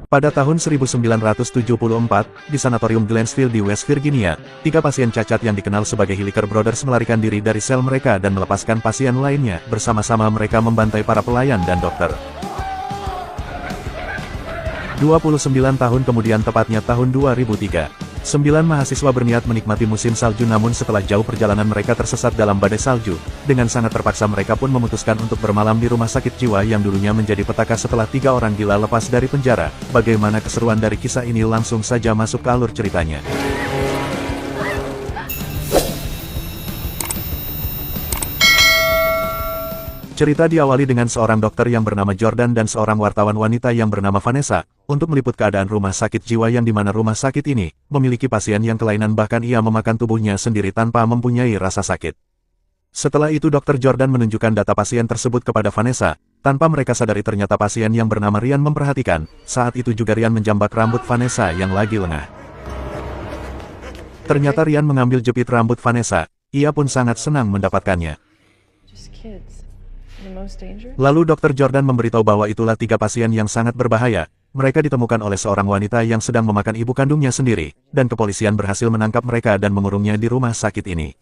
Pada tahun 1974, di Sanatorium Glennsville di West Virginia, 3 pasien cacat yang dikenal sebagai Hilliker Brothers melarikan diri dari sel mereka dan melepaskan pasien lainnya. Bersama-sama mereka membantai para pelayan dan dokter. 29 tahun kemudian, tepatnya tahun 2003. 9 mahasiswa berniat menikmati musim salju, namun setelah jauh perjalanan mereka tersesat dalam badai salju. Dengan sangat terpaksa mereka pun memutuskan untuk bermalam di rumah sakit jiwa yang dulunya menjadi petaka setelah 3 orang gila lepas dari penjara. Bagaimana keseruan dari kisah ini? Langsung saja masuk ke alur ceritanya. Cerita diawali dengan seorang dokter yang bernama Jordan dan seorang wartawan wanita yang bernama Vanessa, untuk meliput keadaan rumah sakit jiwa yang dimana rumah sakit ini memiliki pasien yang kelainan, bahkan ia memakan tubuhnya sendiri tanpa mempunyai rasa sakit. Setelah itu dokter Jordan menunjukkan data pasien tersebut kepada Vanessa, tanpa mereka sadari ternyata pasien yang bernama Ryan memperhatikan. Saat itu juga Ryan menjambak rambut Vanessa yang lagi lengah. Ternyata Ryan mengambil jepit rambut Vanessa, ia pun sangat senang mendapatkannya. Lalu dokter Jordan memberitahu bahwa itulah 3 pasien yang sangat berbahaya. Mereka ditemukan oleh seorang wanita yang sedang memakan ibu kandungnya sendiri, dan kepolisian berhasil menangkap mereka dan mengurungnya di rumah sakit ini.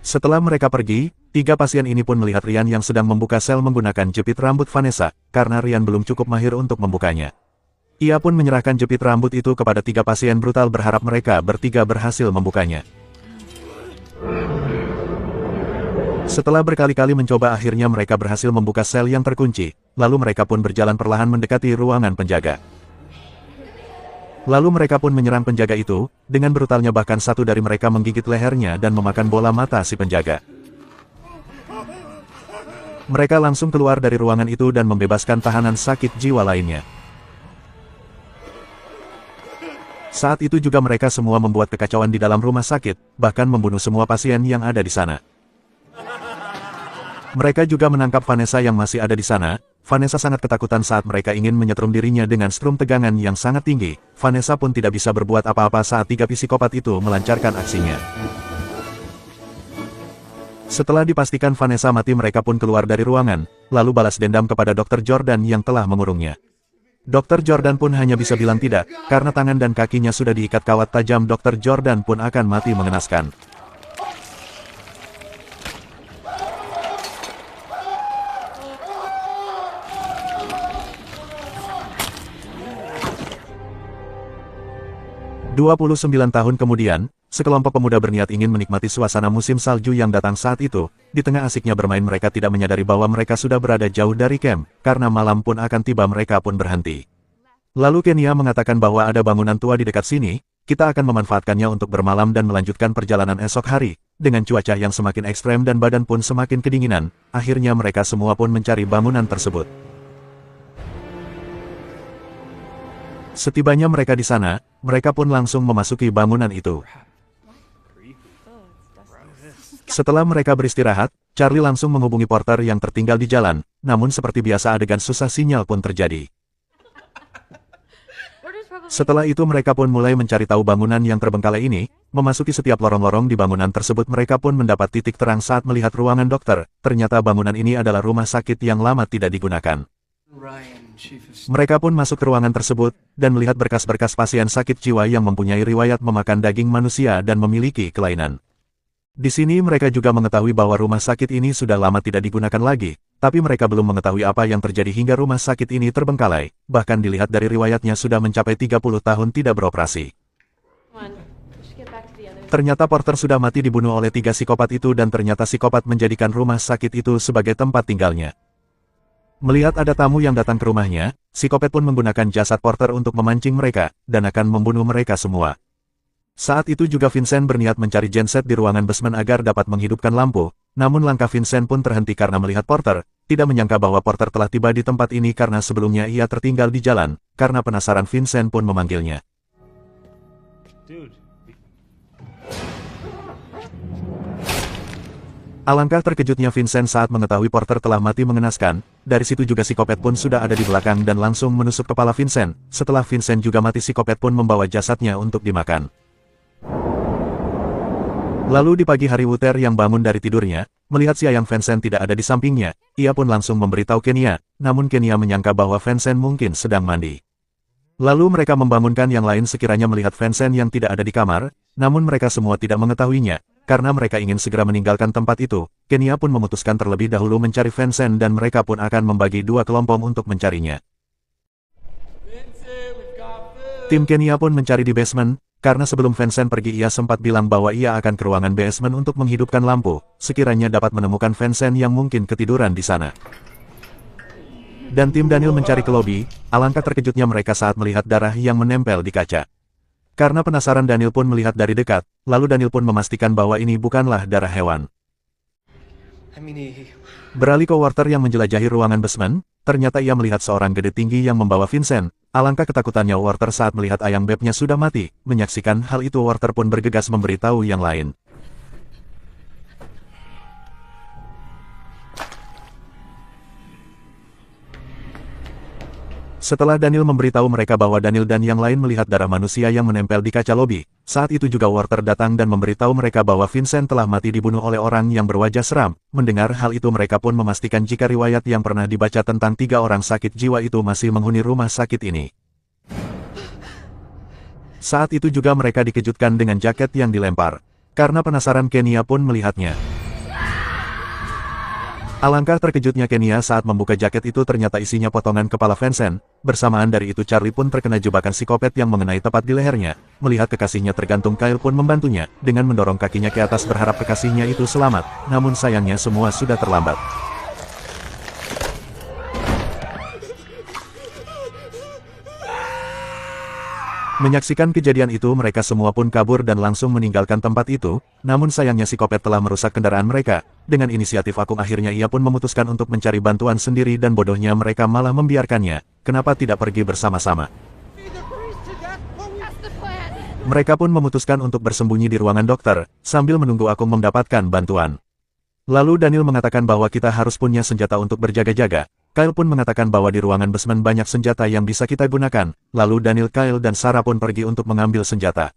Setelah mereka pergi, 3 pasien ini pun melihat Ryan yang sedang membuka sel menggunakan jepit rambut Vanessa, karena Ryan belum cukup mahir untuk membukanya. Ia pun menyerahkan jepit rambut itu kepada 3 pasien brutal, berharap mereka bertiga berhasil membukanya. Setelah berkali-kali mencoba, akhirnya mereka berhasil membuka sel yang terkunci, lalu mereka pun berjalan perlahan mendekati ruangan penjaga. Lalu mereka pun menyerang penjaga itu, dengan brutalnya, bahkan satu dari mereka menggigit lehernya dan memakan bola mata si penjaga. Mereka langsung keluar dari ruangan itu dan membebaskan tahanan sakit jiwa lainnya. Saat itu juga mereka semua membuat kekacauan di dalam rumah sakit, bahkan membunuh semua pasien yang ada di sana. Mereka juga menangkap Vanessa yang masih ada di sana. Vanessa sangat ketakutan saat mereka ingin menyetrum dirinya dengan strum tegangan yang sangat tinggi. Vanessa pun tidak bisa berbuat apa-apa saat 3 psikopat itu melancarkan aksinya. Setelah dipastikan Vanessa mati, mereka pun keluar dari ruangan, lalu balas dendam kepada dokter Jordan yang telah mengurungnya. Dokter Jordan pun hanya bisa bilang tidak, karena tangan dan kakinya sudah diikat kawat tajam. Dokter Jordan pun akan mati mengenaskan. ...29 tahun kemudian, sekelompok pemuda berniat ingin menikmati suasana musim salju yang datang saat itu. Di tengah asiknya bermain, mereka tidak menyadari bahwa mereka sudah berada jauh dari camp, karena malam pun akan tiba. Mereka pun berhenti. Lalu Kenya mengatakan bahwa ada bangunan tua di dekat sini, kita akan memanfaatkannya untuk bermalam dan melanjutkan perjalanan esok hari. Dengan cuaca yang semakin ekstrem dan badan pun semakin kedinginan, akhirnya mereka semua pun mencari bangunan tersebut. Setibanya mereka di sana, mereka pun langsung memasuki bangunan itu. Setelah mereka beristirahat, Charlie langsung menghubungi porter yang tertinggal di jalan, namun seperti biasa adegan susah sinyal pun terjadi. Setelah itu mereka pun mulai mencari tahu bangunan yang terbengkalai ini. Memasuki setiap lorong-lorong di bangunan tersebut, mereka pun mendapat titik terang saat melihat ruangan dokter. Ternyata bangunan ini adalah rumah sakit yang lama tidak digunakan. Mereka pun masuk ke ruangan tersebut, dan melihat berkas-berkas pasien sakit jiwa yang mempunyai riwayat memakan daging manusia dan memiliki kelainan. Di sini mereka juga mengetahui bahwa rumah sakit ini sudah lama tidak digunakan lagi, tapi mereka belum mengetahui apa yang terjadi hingga rumah sakit ini terbengkalai. Bahkan dilihat dari riwayatnya sudah mencapai 30 tahun tidak beroperasi. Ternyata porter sudah mati dibunuh oleh 3 psikopat itu, dan ternyata psikopat menjadikan rumah sakit itu sebagai tempat tinggalnya. Melihat ada tamu yang datang ke rumahnya, psikopat pun menggunakan jasad porter untuk memancing mereka, dan akan membunuh mereka semua. Saat itu juga Vincent berniat mencari genset di ruangan basement agar dapat menghidupkan lampu, namun langkah Vincent pun terhenti karena melihat porter. Tidak menyangka bahwa porter telah tiba di tempat ini karena sebelumnya ia tertinggal di jalan. Karena penasaran, Vincent pun memanggilnya. Alangkah terkejutnya Vincent saat mengetahui porter telah mati mengenaskan. Dari situ juga psikopat pun sudah ada di belakang dan langsung menusuk kepala Vincent. Setelah Vincent juga mati, psikopat pun membawa jasadnya untuk dimakan. Lalu di pagi hari, Wouter yang bangun dari tidurnya, melihat Siayang Vincent tidak ada di sampingnya, ia pun langsung memberitahu Kenya, namun Kenya menyangka bahwa Vincent mungkin sedang mandi. Lalu mereka membangunkan yang lain sekiranya melihat Vincent yang tidak ada di kamar, namun mereka semua tidak mengetahuinya, karena mereka ingin segera meninggalkan tempat itu. Kenya pun memutuskan terlebih dahulu mencari Vincent dan mereka pun akan membagi dua kelompok untuk mencarinya. Tim Kenya pun mencari di basement, karena sebelum Vincent pergi ia sempat bilang bahwa ia akan ke ruangan basement untuk menghidupkan lampu, sekiranya dapat menemukan Vincent yang mungkin ketiduran di sana. Dan tim Daniel mencari ke lobi, alangkah terkejutnya mereka saat melihat darah yang menempel di kaca. Karena penasaran Daniel pun melihat dari dekat, lalu Daniel pun memastikan bahwa ini bukanlah darah hewan. Beralih ke Walter yang menjelajahi ruangan basement, ternyata ia melihat seorang gede tinggi yang membawa Vincent. Alangkah ketakutannya Walter saat melihat ayang bebnya sudah mati. Menyaksikan hal itu Walter pun bergegas memberitahu yang lain. Setelah Daniel memberitahu mereka bahwa Daniel dan yang lain melihat darah manusia yang menempel di kaca lobi, saat itu juga Walter datang dan memberitahu mereka bahwa Vincent telah mati dibunuh oleh orang yang berwajah seram. Mendengar hal itu mereka pun memastikan jika riwayat yang pernah dibaca tentang 3 orang sakit jiwa itu masih menghuni rumah sakit ini. Saat itu juga mereka dikejutkan dengan jaket yang dilempar. Karena penasaran Kenya pun melihatnya. Alangkah terkejutnya Kenya saat membuka jaket itu ternyata isinya potongan kepala Vincent. Bersamaan dari itu Charlie pun terkena jebakan psikopat yang mengenai tepat di lehernya. Melihat kekasihnya tergantung, Kyle pun membantunya, dengan mendorong kakinya ke atas berharap kekasihnya itu selamat. Namun sayangnya semua sudah terlambat. Menyaksikan kejadian itu mereka semua pun kabur dan langsung meninggalkan tempat itu, namun sayangnya psikopat telah merusak kendaraan mereka. Dengan inisiatif Akung akhirnya ia pun memutuskan untuk mencari bantuan sendiri dan bodohnya mereka malah membiarkannya. Kenapa tidak pergi bersama-sama? Mereka pun memutuskan untuk bersembunyi di ruangan dokter, sambil menunggu Akung mendapatkan bantuan. Lalu Daniel mengatakan bahwa kita harus punya senjata untuk berjaga-jaga. Kyle pun mengatakan bahwa di ruangan basement banyak senjata yang bisa kita gunakan. Lalu Daniel, Kyle dan Sarah pun pergi untuk mengambil senjata.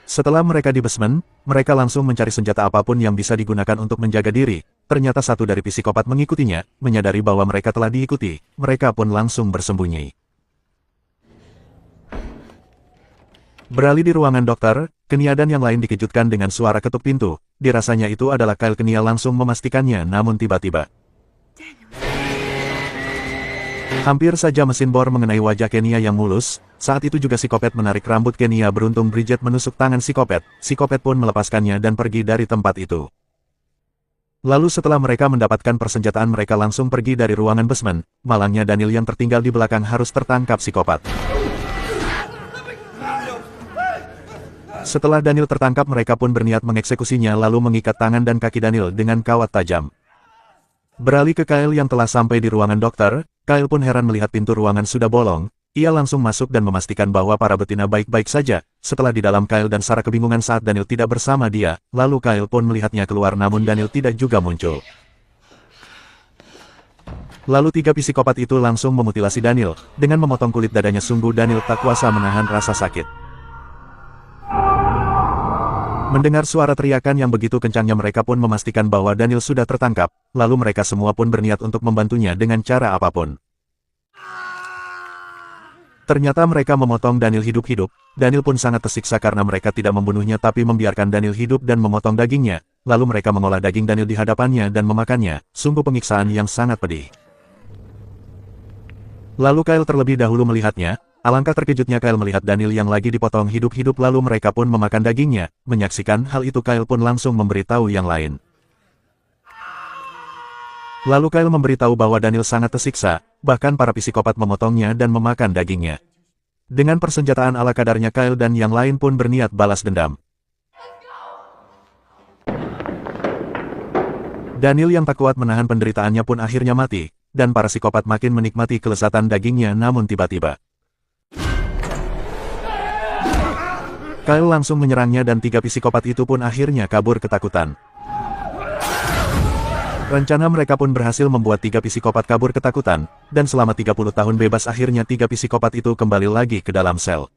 Setelah mereka di basement, mereka langsung mencari senjata apapun yang bisa digunakan untuk menjaga diri. Ternyata satu dari psikopat mengikutinya, menyadari bahwa mereka telah diikuti. Mereka pun langsung bersembunyi. Beralih di ruangan dokter, Kenya dan yang lain dikejutkan dengan suara ketuk pintu. Dirasanya itu adalah Kyle. Kenya langsung memastikannya, namun tiba-tiba hampir saja mesin bor mengenai wajah Kenya yang mulus. Saat itu juga psikopat menarik rambut Kenya. Beruntung Bridget menusuk tangan psikopat. Psikopat pun melepaskannya dan pergi dari tempat itu. Lalu setelah mereka mendapatkan persenjataan mereka langsung pergi dari ruangan basement. Malangnya Daniel yang tertinggal di belakang harus tertangkap psikopat. Setelah Daniel tertangkap mereka pun berniat mengeksekusinya lalu mengikat tangan dan kaki Daniel dengan kawat tajam. Beralih ke Kyle yang telah sampai di ruangan dokter, Kyle pun heran melihat pintu ruangan sudah bolong. Ia langsung masuk dan memastikan bahwa para betina baik-baik saja. Setelah di dalam Kyle dan Sarah kebingungan saat Daniel tidak bersama dia, lalu Kyle pun melihatnya keluar namun Daniel tidak juga muncul. Lalu 3 psikopat itu langsung memutilasi Daniel, dengan memotong kulit dadanya. Sungguh Daniel tak kuasa menahan rasa sakit. Mendengar suara teriakan yang begitu kencangnya mereka pun memastikan bahwa Daniel sudah tertangkap, lalu mereka semua pun berniat untuk membantunya dengan cara apapun. Ternyata mereka memotong Daniel hidup-hidup. Daniel pun sangat tersiksa karena mereka tidak membunuhnya tapi membiarkan Daniel hidup dan memotong dagingnya. Lalu mereka mengolah daging Daniel di hadapannya dan memakannya. Sungguh penyiksaan yang sangat pedih. Lalu Kyle terlebih dahulu melihatnya. Alangkah terkejutnya Kyle melihat Daniel yang lagi dipotong hidup-hidup lalu mereka pun memakan dagingnya. Menyaksikan hal itu Kyle pun langsung memberitahu yang lain. Lalu Kyle memberitahu bahwa Daniel sangat tersiksa, bahkan para psikopat memotongnya dan memakan dagingnya. Dengan persenjataan ala kadarnya Kyle dan yang lain pun berniat balas dendam. Daniel yang tak kuat menahan penderitaannya pun akhirnya mati, dan para psikopat makin menikmati kelezatan dagingnya. Namun tiba-tiba Kyle langsung menyerangnya dan 3 psikopat itu pun akhirnya kabur ketakutan. Rencana mereka pun berhasil membuat 3 psikopat kabur ketakutan, dan selama 30 tahun bebas akhirnya 3 psikopat itu kembali lagi ke dalam sel.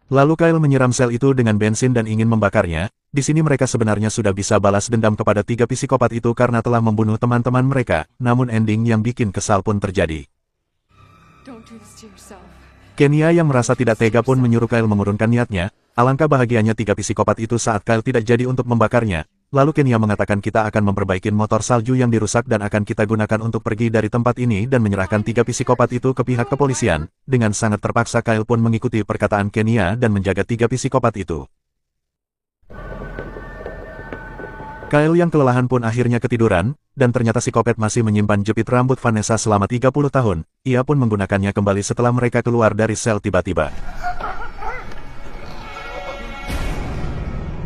Lalu Kyle menyiram sel itu dengan bensin dan ingin membakarnya. Di sini mereka sebenarnya sudah bisa balas dendam kepada 3 psikopat itu karena telah membunuh teman-teman mereka, namun ending yang bikin kesal pun terjadi. Kenya yang merasa tidak tega pun menyuruh Kyle mengurungkan niatnya. Alangkah bahagianya 3 psikopat itu saat Kyle tidak jadi untuk membakarnya. Lalu Kenya mengatakan kita akan memperbaiki motor salju yang dirusak dan akan kita gunakan untuk pergi dari tempat ini dan menyerahkan 3 psikopat itu ke pihak kepolisian. Dengan sangat terpaksa Kyle pun mengikuti perkataan Kenya dan menjaga 3 psikopat itu. Kyle yang kelelahan pun akhirnya ketiduran, dan ternyata psikopat masih menyimpan jepit rambut Vanessa selama 30 tahun. Ia pun menggunakannya kembali setelah mereka keluar dari sel tiba-tiba.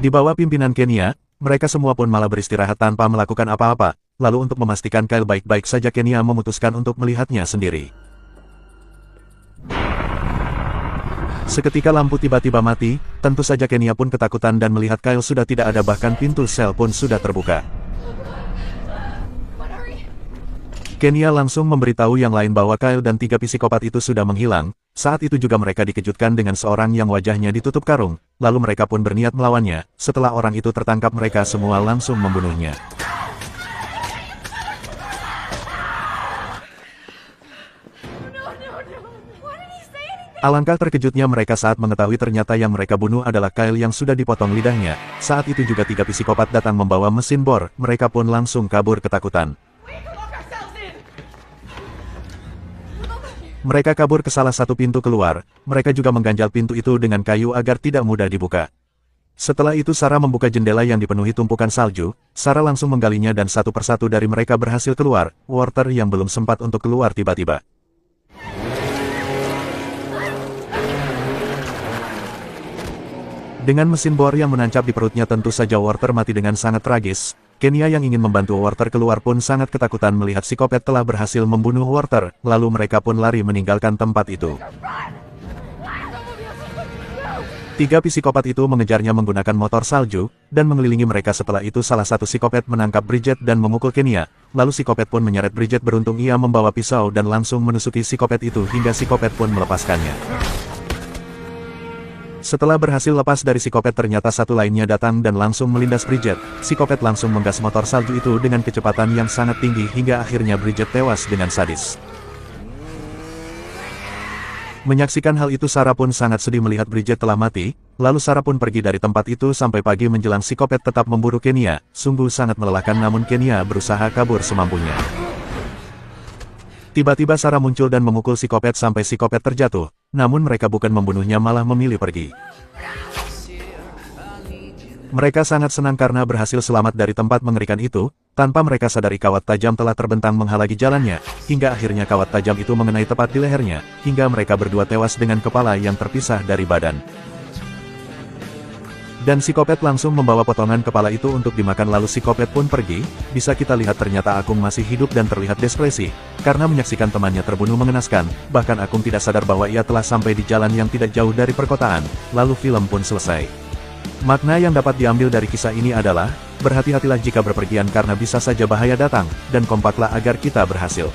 Di bawah pimpinan Kenya, mereka semua pun malah beristirahat tanpa melakukan apa-apa. Lalu untuk memastikan Kyle baik-baik saja Kenya memutuskan untuk melihatnya sendiri. Seketika lampu tiba-tiba mati, tentu saja Kenya pun ketakutan dan melihat Kyle sudah tidak ada bahkan pintu sel pun sudah terbuka. Kenya langsung memberitahu yang lain bahwa Kyle dan 3 psikopat itu sudah menghilang. Saat itu juga mereka dikejutkan dengan seorang yang wajahnya ditutup karung, lalu mereka pun berniat melawannya. Setelah orang itu tertangkap mereka semua langsung membunuhnya. Alangkah terkejutnya mereka saat mengetahui ternyata yang mereka bunuh adalah Kyle yang sudah dipotong lidahnya. Saat itu juga 3 psikopat datang membawa mesin bor, mereka pun langsung kabur ketakutan. Mereka kabur ke salah satu pintu keluar, mereka juga mengganjal pintu itu dengan kayu agar tidak mudah dibuka. Setelah itu Sarah membuka jendela yang dipenuhi tumpukan salju, Sarah langsung menggalinya dan satu persatu dari mereka berhasil keluar, Walter yang belum sempat untuk keluar tiba-tiba. Dengan mesin bor yang menancap di perutnya tentu saja Walter mati dengan sangat tragis. Kenya yang ingin membantu Walter keluar pun sangat ketakutan melihat psikopat telah berhasil membunuh Walter, lalu mereka pun lari meninggalkan tempat itu. 3 psikopat itu mengejarnya menggunakan motor salju, dan mengelilingi mereka. Setelah itu salah satu psikopat menangkap Bridget dan memukul Kenya, lalu psikopat pun menyeret Bridget. Beruntung ia membawa pisau dan langsung menusuki psikopat itu hingga psikopat pun melepaskannya. Setelah berhasil lepas dari psikopat ternyata satu lainnya datang dan langsung melindas Bridget. Psikopat langsung menggas motor salju itu dengan kecepatan yang sangat tinggi hingga akhirnya Bridget tewas dengan sadis. Menyaksikan hal itu Sarah pun sangat sedih melihat Bridget telah mati, lalu Sarah pun pergi dari tempat itu sampai pagi menjelang psikopat tetap memburu Kenya. Sungguh sangat melelahkan namun Kenya berusaha kabur semampunya. Tiba-tiba Sarah muncul dan memukul psikopat sampai psikopat terjatuh, namun mereka bukan membunuhnya malah memilih pergi. Mereka sangat senang karena berhasil selamat dari tempat mengerikan itu, tanpa mereka sadari kawat tajam telah terbentang menghalangi jalannya, hingga akhirnya kawat tajam itu mengenai tepat di lehernya, hingga mereka berdua tewas dengan kepala yang terpisah dari badan. Dan psikopat langsung membawa potongan kepala itu untuk dimakan lalu psikopat pun pergi. Bisa kita lihat ternyata Akung masih hidup dan terlihat depresi, karena menyaksikan temannya terbunuh mengenaskan, bahkan Akung tidak sadar bahwa ia telah sampai di jalan yang tidak jauh dari perkotaan, lalu film pun selesai. Makna yang dapat diambil dari kisah ini adalah, berhati-hatilah jika berpergian karena bisa saja bahaya datang, dan kompaklah agar kita berhasil.